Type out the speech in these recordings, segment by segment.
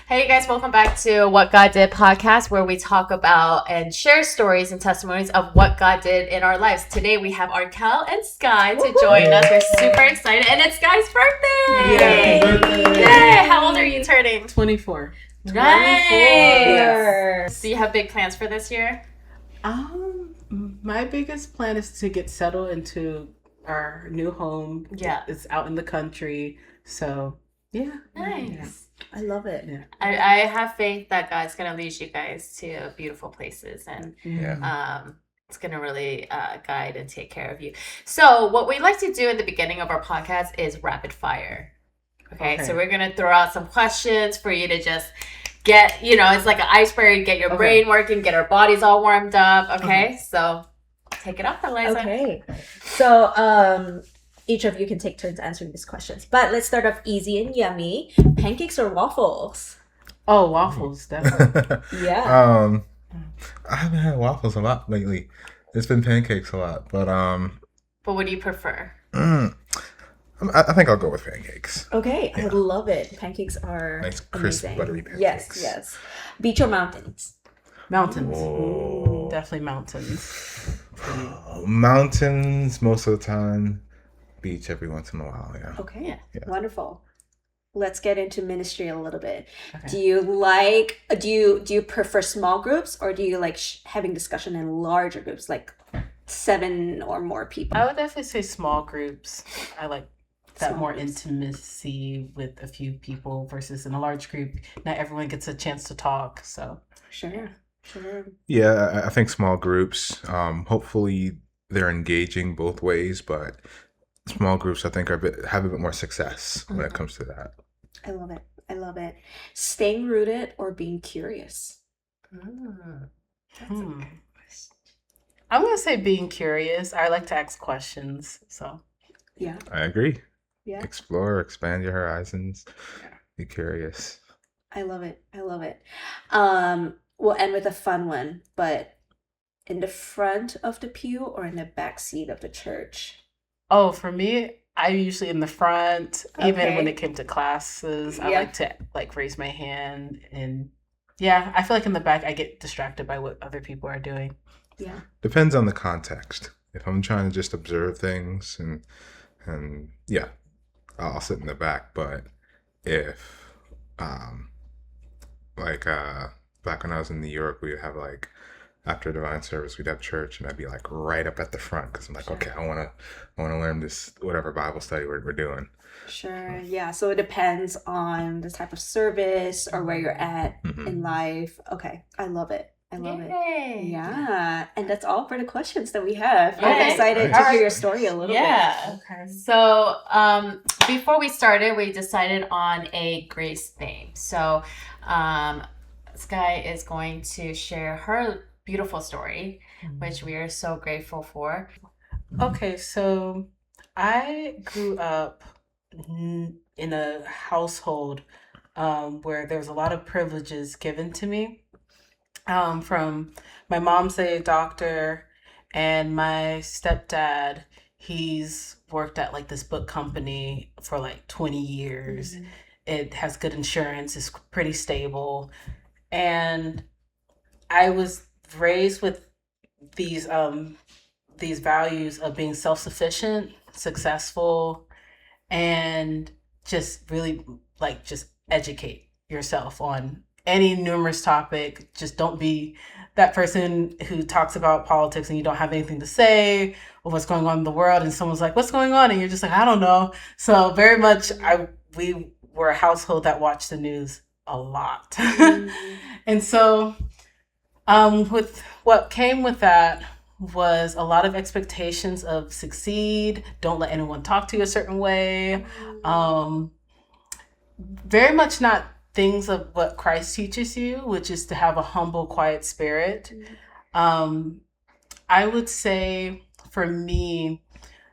Hey, you guys, welcome back to What God Did podcast, where we talk about and share stories and testimonies of what God did in our lives. Today, we have Arkel and Skye to join us. We're super excited, and it's Skye's birthday! Yay! Yay! How old are you turning? 24. Nice! Do you have big plans for this year? My biggest plan is to get settled into our new home. Yeah. It's out in the country. So, yeah. Nice. Yeah. I love it. Yeah. I have faith that God's going to lead you guys to beautiful places, and it's going to really guide and take care of you. So what we like to do in the beginning of our podcast is rapid fire. Okay. So we're going to throw out some questions for you to just get, it's like an icebreaker, get your brain working, get our bodies all warmed up. Okay. So take it off, Eliza. Okay. So, each of you can take turns answering these questions. But let's start off easy and yummy. Pancakes or waffles? Oh, waffles, definitely. Yeah. I haven't had waffles a lot lately. It's been pancakes a lot, but But what do you prefer? I think I'll go with pancakes. Okay, Yeah. I love it. Pancakes are Nice, crisp, amazing. buttery pancakes. Yes. Beach or mountains? Mountains. Oh. Definitely mountains. Mountains most of the time. Beach every once in a while. Yeah. Okay, Yeah. wonderful. Let's get into ministry a little bit. Okay. Do you prefer small groups, or do you like having discussion in larger groups, like 7 or more people? I would definitely say small groups. I like that Small more groups. intimacy with a few people versus in a large group. Not everyone gets a chance to talk. So, Sure. Yeah, I think small groups. Hopefully they're engaging both ways, but small groups I think have a bit more success when it comes to that. I love it. Staying rooted or being curious? That's a good question. I'm going to say being curious. I like to ask questions. So, Yeah. I agree. Yeah. Explore, expand your horizons. Yeah. Be curious. I love it. We'll end with a fun one, but in the front of the pew or in the back seat of the church? oh, for me, I'm usually in the front. Even Okay. when it came to classes, I Yeah. like to raise my hand. And yeah, I feel like in the back, I get distracted by what other people are doing. Yeah. Depends on the context. If I'm trying to just observe things and yeah, I'll sit in the back. But if back when I was in New York, we would have like after divine service, we'd have church, and I'd be like right up at the front because I'm like, okay, I want to learn this whatever Bible study we're doing. Sure. Yeah. So it depends on the type of service or where you're at in life. Okay. I love it. Yay. Yeah. And that's all for the questions that we have. I'm Okay. excited to hear your story a little bit. Yeah. Okay. So before we started, we decided on a grace theme. So Skye is going to share her beautiful story, which we are so grateful for. Okay, so I grew up in a household where there was a lot of privileges given to me. From my mom's a doctor, and my stepdad, he's worked at like this book company for like 20 years. It has good insurance, it's pretty stable. And I was raised with these values of being self-sufficient, successful, and just really like just educate yourself on any numerous topic. Just don't be that person who talks about politics and you don't have anything to say or what's going on in the world, and someone's like, what's going on? And you're just like, I don't know. So very much we were a household that watched the news a lot. And so with what came with that was a lot of expectations of succeed, don't let anyone talk to you a certain way. Very much not things of what Christ teaches you, which is to have a humble, quiet spirit. I would say for me,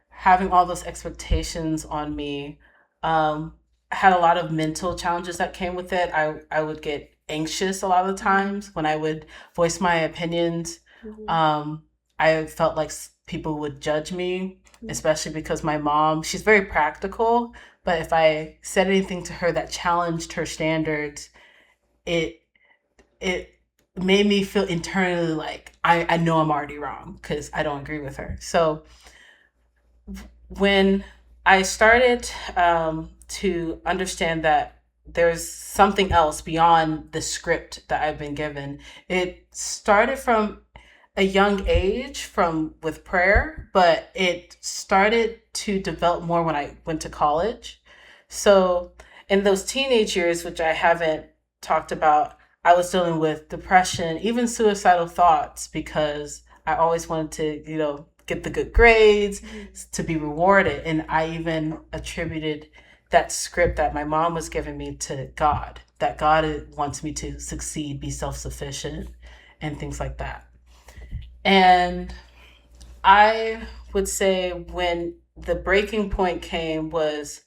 having all those expectations on me, had a lot of mental challenges that came with it. I would get anxious a lot of the times when I would voice my opinions. I felt like people would judge me, especially because my mom, she's very practical, but if I said anything to her that challenged her standards, it made me feel internally like I know I'm already wrong because I don't agree with her. So when I started to understand that there's something else beyond the script that I've been given, it started from a young age with prayer, but it started to develop more when I went to college. So in those teenage years, which I haven't talked about, I was dealing with depression, even suicidal thoughts, because I always wanted to, get the good grades, to be rewarded. And I even attributed that script that my mom was giving me to God, that God wants me to succeed, be self-sufficient, and things like that. And I would say when the breaking point came was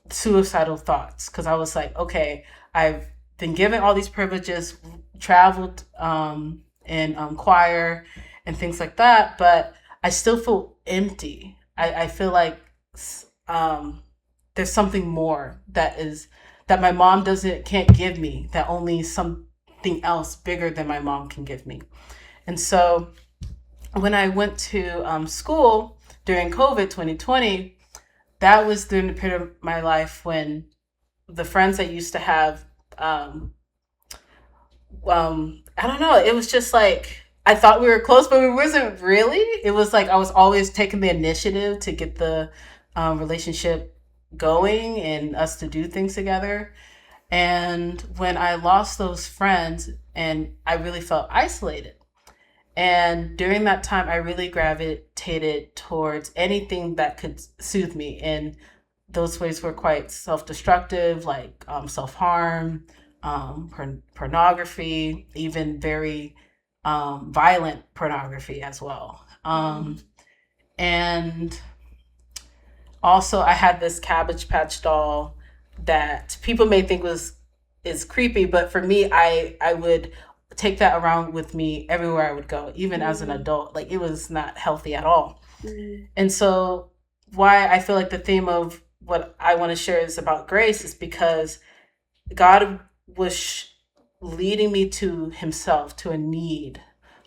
suicidal thoughts, because I was like, okay, I've been given all these privileges, traveled in choir and things like that, but I still feel empty. I feel like there's something more that my mom can't give me, that only something else bigger than my mom can give me. And so when I went to school during COVID 2020, that was during the period of my life when the friends I used to have, I don't know, it was just like, I thought we were close, but we wasn't really. It was like I was always taking the initiative to get the relationship going and us to do things together. And when I lost those friends, and I really felt isolated. And during that time, I really gravitated towards anything that could soothe me. And those ways were quite self-destructive, like self-harm, pornography, even very violent pornography as well. And also I had this Cabbage Patch doll that people may think is creepy, but for me, I would take that around with me everywhere I would go, even as an adult. Like, it was not healthy at all. And so why I feel like the theme of what I want to share is about grace is because God was leading me to himself, to a need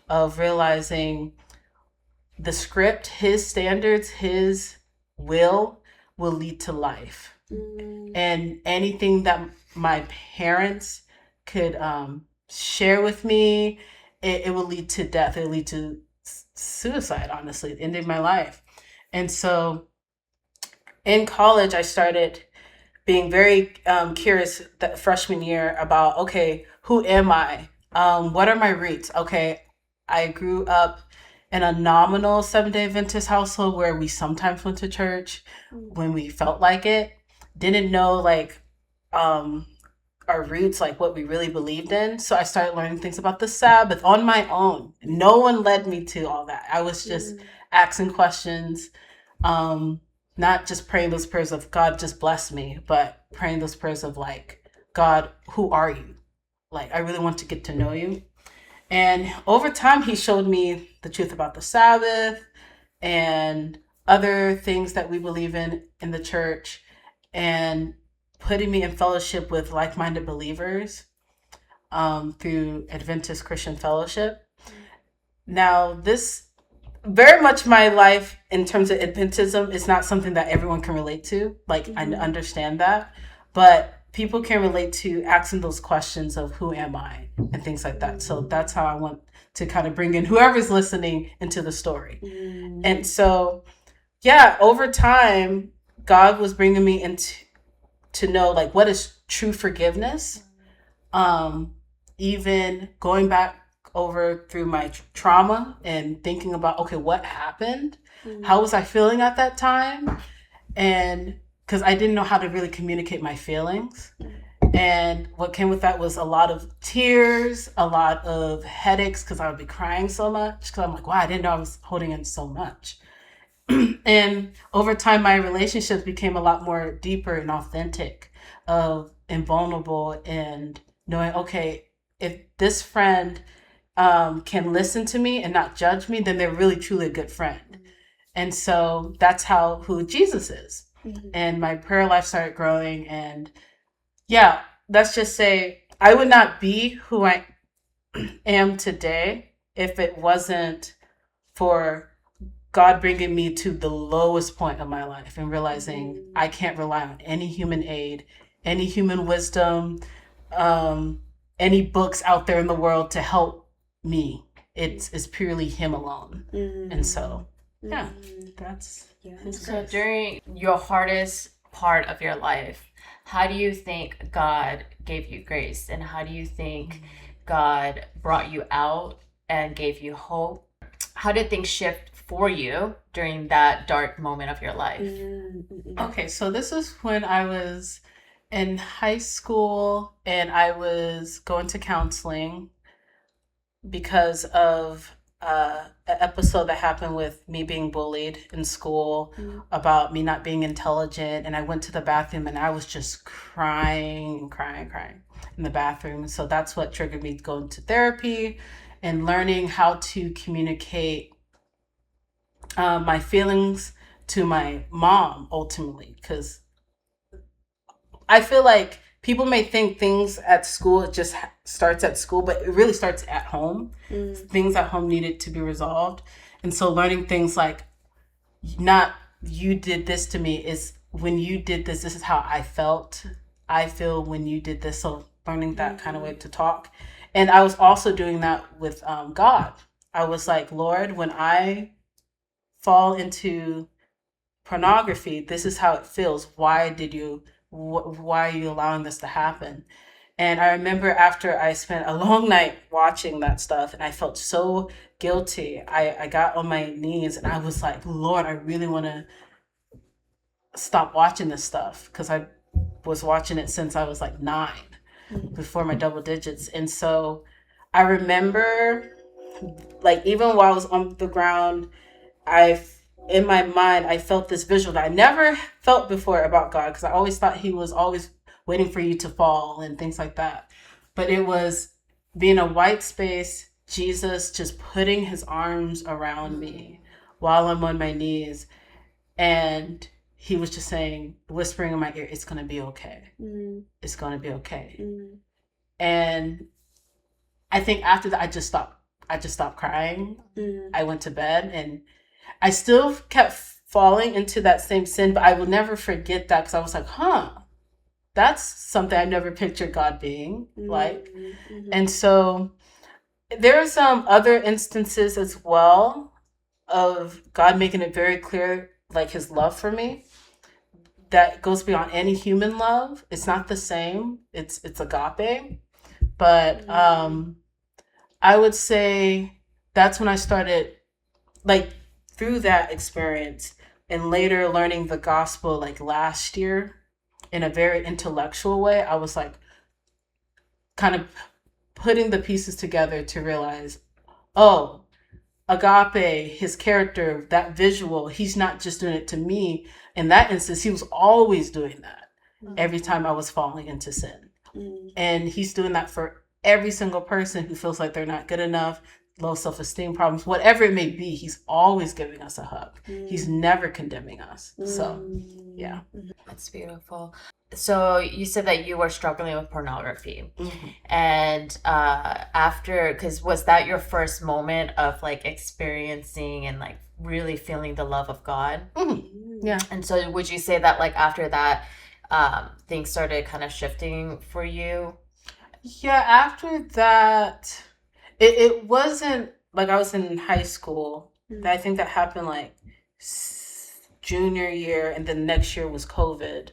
of realizing the script, his standards, his will lead to life. And anything that my parents could share with me, it will lead to death. It will lead to suicide, honestly, ending my life. And so in college, I started being very curious that freshman year about, okay, who am I? What are my roots? Okay, I grew up in a nominal Seventh-day Adventist household where we sometimes went to church when we felt like it. Didn't know our roots, like what we really believed in. So I started learning things about the Sabbath on my own. No one led me to all that. I was just asking questions, not just praying those prayers of God, just bless me, but praying those prayers of like, God, who are you? Like, I really want to get to know you. And over time, he showed me the truth about the Sabbath and other things that we believe in the church, and putting me in fellowship with like-minded believers through Adventist Christian Fellowship. Now, this very much my life in terms of Adventism is not something that everyone can relate to. Like, I understand that, but people can relate to asking those questions of who am I and things like that. So that's how I want to kind of bring in whoever's listening into the story. And so, yeah, over time, God was bringing me to know like what is true forgiveness. Even going back over through my trauma and thinking about, okay, what happened? How was I feeling at that time? And because I didn't know how to really communicate my feelings. And what came with that was a lot of tears, a lot of headaches, because I would be crying so much. Because I'm like, wow, I didn't know I was holding in so much. And over time, my relationships became a lot more deeper and authentic and vulnerable, and knowing, okay, if this friend can listen to me and not judge me, then they're really, truly a good friend. And so that's who Jesus is. And my prayer life started growing. And yeah, let's just say I would not be who I am today if it wasn't for God bringing me to the lowest point of my life and realizing I can't rely on any human aid, any human wisdom, any books out there in the world to help me. It's purely Him alone. And so, yeah, that's His So grace. during your hardest part of your life, how do you think God gave you grace? And how do you think God brought you out and gave you hope? How did things shift for you during that dark moment of your life? Okay, so this is when I was in high school and I was going to counseling because of an episode that happened with me being bullied in school about me not being intelligent. And I went to the bathroom and I was just crying and crying in the bathroom. So that's what triggered me going to therapy and learning how to communicate my feelings to my mom ultimately, because I feel like people may think things at school, it just starts at school, but it really starts at home. Things at home needed to be resolved. And so learning things like, not you did this to me, is when you did this, this is how I felt. I feel when you did this. So learning that kind of way to talk. And I was also doing that with God. I was like, Lord, when I fall into pornography, this is how it feels. Why are you allowing this to happen? And I remember after I spent a long night watching that stuff and I felt so guilty, I got on my knees and I was like, Lord, I really want to stop watching this stuff, because I was watching it since I was like 9, before my double digits. And so I remember, like, even while I was on the ground, in my mind, I felt this visual that I never felt before about God, because I always thought He was always waiting for you to fall and things like that. But it was being a white space, Jesus just putting His arms around me while I'm on my knees. And He was just saying, whispering in my ear, it's going to be okay. It's going to be okay. And I think after that, I just stopped crying. I went to bed and I still kept falling into that same sin, but I will never forget that, because I was like, that's something I never pictured God being like. And so there are some other instances as well of God making it very clear, like His love for me, that goes beyond any human love. It's not the same. It's agape. But I would say that's when I started, like, through that experience and later learning the gospel, like last year, in a very intellectual way, I was like kind of putting the pieces together to realize, oh, agape, His character, that visual, He's not just doing it to me. In that instance, He was always doing that every time I was falling into sin. And He's doing that for every single person who feels like they're not good enough, low self-esteem problems, whatever it may be. He's always giving us a hug. He's never condemning us. So, yeah. That's beautiful. So you said that you were struggling with pornography. And because was that your first moment of like experiencing and like really feeling the love of God? Yeah. And so would you say that like after that, things started kind of shifting for you? Yeah, after that, it wasn't like I was in high school. I think that happened like junior year, and then next year was COVID,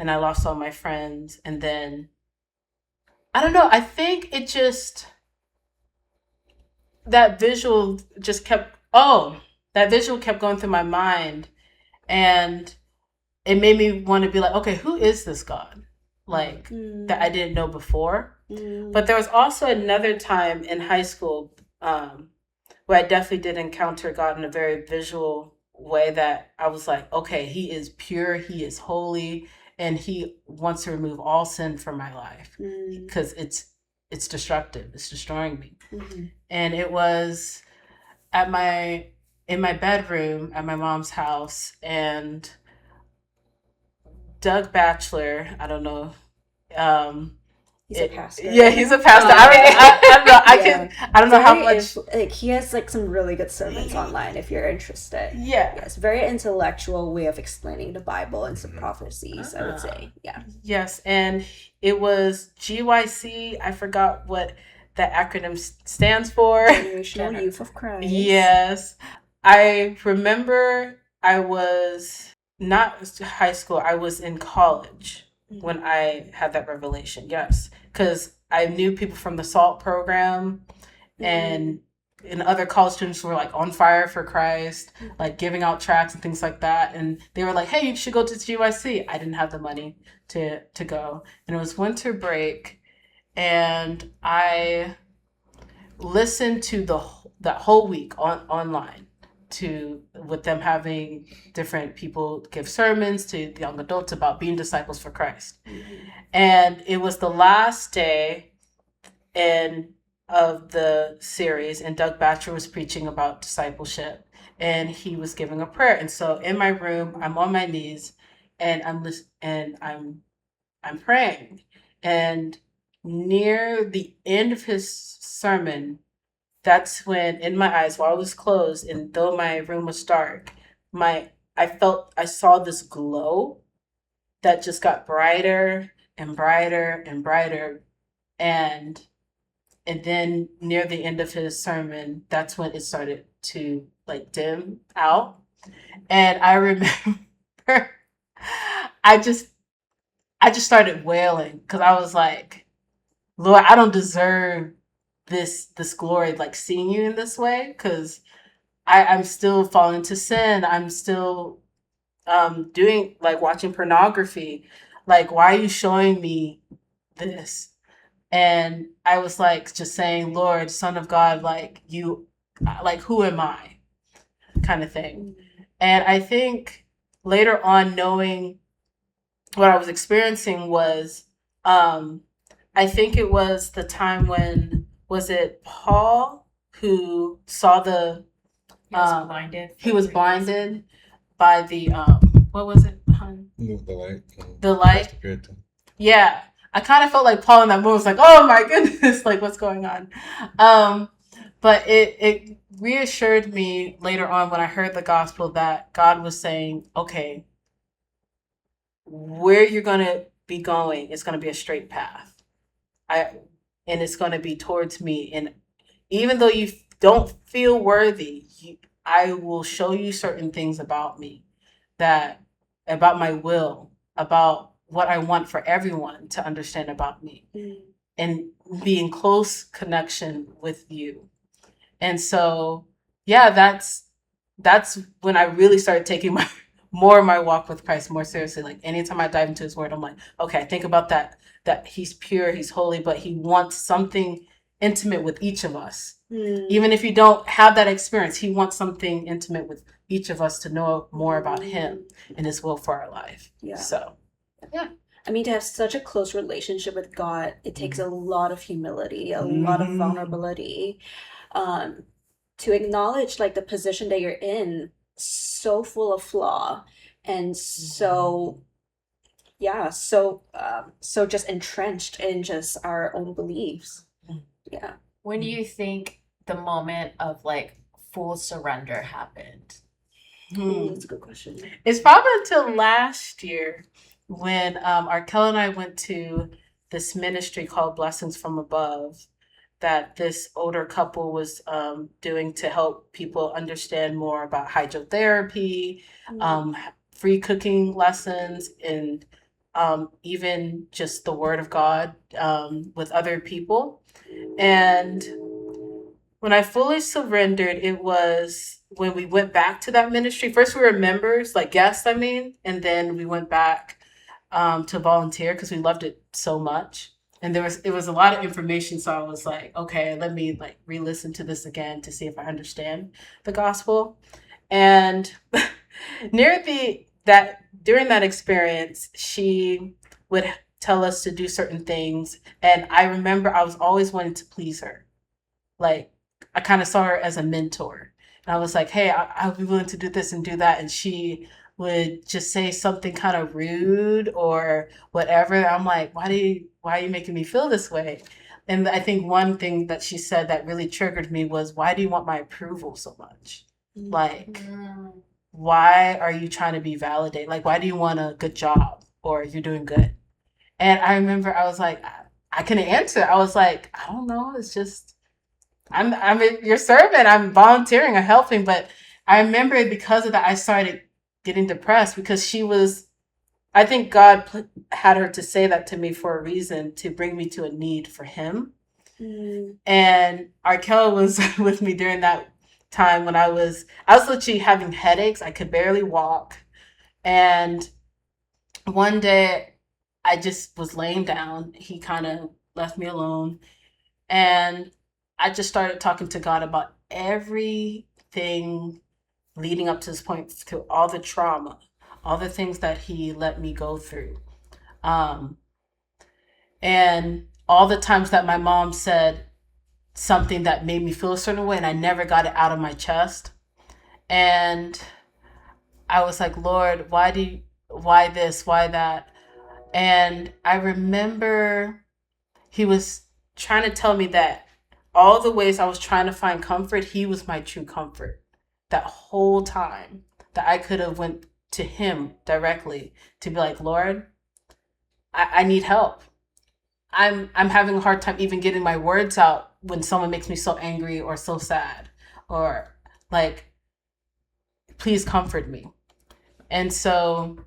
and I lost all my friends. And then, I don't know, I think it just, that visual kept going through my mind, and it made me want to be like, okay, who is this God? Like, that I didn't know before. But there was also another time in high school where I definitely did encounter God in a very visual way, that I was like, okay, He is pure, He is holy, and He wants to remove all sin from my life, because it's destructive, it's destroying me. And it was in my bedroom at my mom's house, and Doug Batchelor, I don't know, He's a pastor. Yeah, he's a pastor. Oh, okay. I don't know how much. Like he has like some really good sermons online if you're interested. Yeah. Yes, very intellectual way of explaining the Bible and some prophecies. I would say. Yeah. Yes, and it was GYC. I forgot what that acronym stands for. Generational Youth of Christ. Yes, I remember I was not high school. I was in college when I had that revelation. Yes, because I knew people from the SALT program, and other college students who were like on fire for Christ, like giving out tracts and things like that. And they were like, "Hey, you should go to GYC." I didn't have the money to go, and it was winter break, and I listened to that whole week online with them having different people give sermons to young adults about being disciples for Christ. And it was the last day of the series, and Doug Batcher was preaching about discipleship, and he was giving a prayer. And so in my room, I'm on my knees, and I'm praying. And near the end of his sermon, that's when, in my eyes, while I was closed, and though my room was dark, I saw this glow that just got brighter and brighter and brighter. And then near the end of his sermon, that's when it started to like dim out. And I remember I just started wailing because I was like, Lord, I don't deserve this glory, like seeing you in this way, because I'm still falling to sin. I'm still doing like watching pornography. Like, why are you showing me this? And I was like just saying, Lord, Son of God, like you, like who am I, kind of thing. And I think later on, knowing what I was experiencing was, I think it was the time when, was it Paul who saw He was blinded. He was blinded by the what was it? The light. The light. Yeah, I kind of felt like Paul in that moment was like, oh my goodness, like what's going on? But it reassured me later on when I heard the gospel that God was saying, okay, where you're gonna be going is gonna be a straight path. And it's going to be towards me. And even though you don't feel worthy, I will show you certain things about me, about my will, about what I want for everyone to understand about me, and be in close connection with you. And so, yeah, that's when I really started taking more of my walk with Christ more seriously. Like anytime I dive into his word, I'm like, okay, think about that he's pure, he's holy, but he wants something intimate with each of us. Even if you don't have that experience, he wants something intimate with each of us to know more about him and his will for our life. Yeah. So, yeah. I mean, to have such a close relationship with God, it takes a lot of humility, a lot of vulnerability, to acknowledge like the position that you're in, so full of flaw, and so just entrenched in just our own beliefs. Yeah. When do you think the moment of like full surrender happened? That's a good question. It's probably until last year when Arkel and I went to this ministry called Blessings from Above that this older couple was doing to help people understand more about hydrotherapy, free cooking lessons, and even just the Word of God with other people. And when I fully surrendered, it was when we went back to that ministry. First, we were members, like guests, and then we went back to volunteer because we loved it so much. And it was a lot of information, so I was like, okay, let me like re-listen to this again to see if I understand the gospel. And during that experience, she would tell us to do certain things, and I remember I was always wanting to please her. Like I kind of saw her as a mentor, and I was like, hey, I'll be willing to do this and do that, and she would just say something kind of rude or whatever. I'm like, why do why are you making me feel this way? And I think one thing that she said that really triggered me was, why do you want my approval so much? Like, why are you trying to be validated? Like, why do you want a good job or you're doing good? And I remember I was like, I couldn't answer. I was like, I don't know. It's just, I'm your servant. I'm volunteering. I'm helping. But I remember because of that, I started getting depressed because she was, I think God had her to say that to me for a reason, to bring me to a need for him. And Arkel was with me during that time when I was literally having headaches. I could barely walk. And one day I just was laying down. He kind of left me alone. And I just started talking to God about everything leading up to this point, to all the trauma, all the things that he let me go through. And all the times that my mom said something that made me feel a certain way and I never got it out of my chest. And I was like, Lord, why this, why that? And I remember he was trying to tell me that all the ways I was trying to find comfort, he was my true comfort. That whole time that I could have went to him directly to be like, Lord, I need help. I'm having a hard time even getting my words out when someone makes me so angry or so sad, or like, please comfort me. And so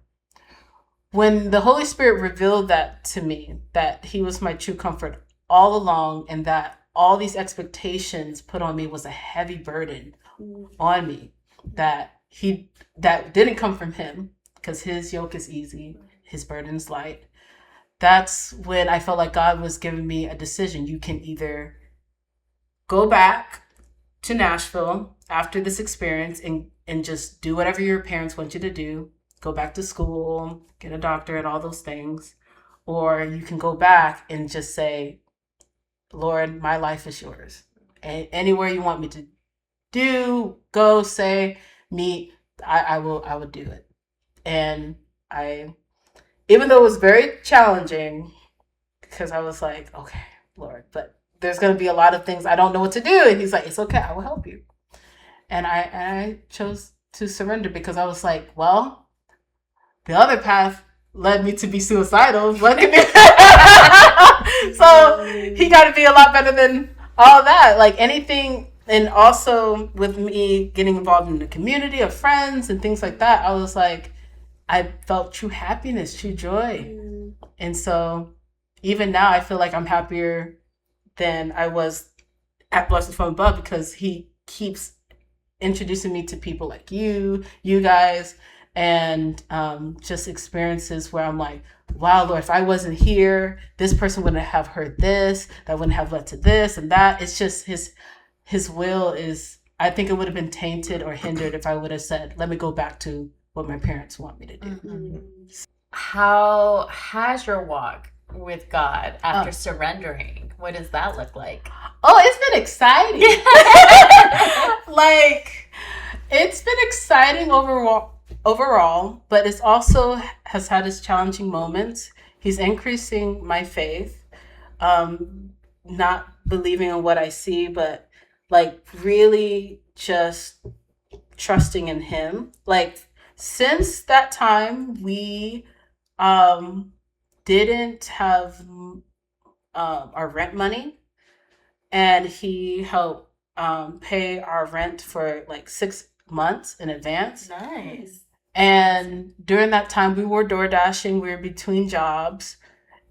when the Holy Spirit revealed that to me, that he was my true comfort all along, and that all these expectations put on me was a heavy burden on me, that didn't come from him, because his yoke is easy, his burden's light. That's when I felt like God was giving me a decision. You can either go back to Nashville after this experience and just do whatever your parents want you to do, go back to school, get a doctorate, all those things, or you can go back and just say, Lord, my life is yours. And anywhere you want me to do, go, say, meet, I will do it. And even though it was very challenging, because I was like, okay, Lord, but there's going to be a lot of things I don't know what to do. And he's like, it's okay, I will help you. And I chose to surrender because I was like, well, the other path led me to be suicidal. So he got to be a lot better than all that. Like anything. And also with me getting involved in the community of friends and things like that, I was like, I felt true happiness, true joy. And so even now I feel like I'm happier than I was at Blessings from Above, because he keeps introducing me to people like you guys, and just experiences where I'm like, wow, Lord, if I wasn't here, this person wouldn't have heard this, that wouldn't have led to this and that. It's just his will is, I think it would have been tainted or hindered if I would have said, let me go back to what my parents want me to do. Mm-hmm. How has your walk with God after surrendering? What does that look like? Oh, it's been exciting. Like, it's been exciting overall, but it's also has had its challenging moments. He's increasing my faith, not believing in what I see, but like really just trusting in him. Like, since that time, we didn't have our rent money, and he helped pay our rent for like 6 months in advance. Nice. And during that time, we were door dashing. We were between jobs,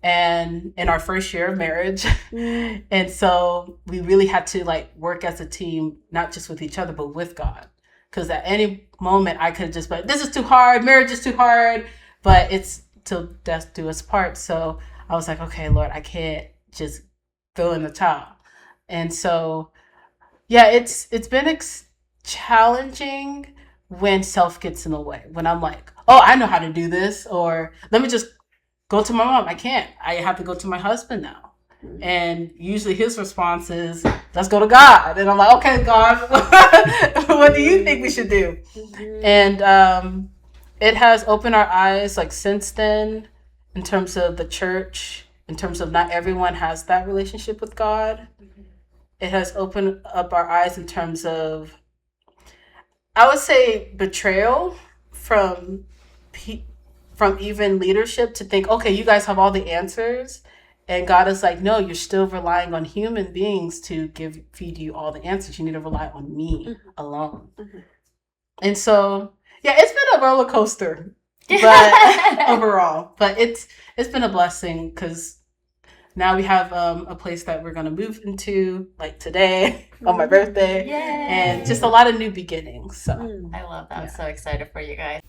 and in our first year of marriage. And so we really had to like work as a team, not just with each other, but with God. Because at any moment I could just be like, this is too hard, marriage is too hard, but it's till death do us part. So I was like, okay, Lord, I can't just throw in the towel. And so, yeah, it's been challenging when self gets in the way. When I'm like, oh, I know how to do this, or let me just go to my mom. I can't. I have to go to my husband now. And usually his response is, let's go to God. And I'm like, okay, God, what do you think we should do? And it has opened our eyes, like, since then, in terms of the church in terms of not everyone has that relationship with God. It has opened up our eyes in terms of, I would say, betrayal from even leadership to think, okay, you guys have all the answers. And God is like, no, you're still relying on human beings to feed you all the answers. You need to rely on me alone. And so, yeah, it's been a roller coaster, but overall, but it's been a blessing because now we have a place that we're going to move into, like today on my birthday. Yay. And just a lot of new beginnings. So I love that. I'm so excited for you guys.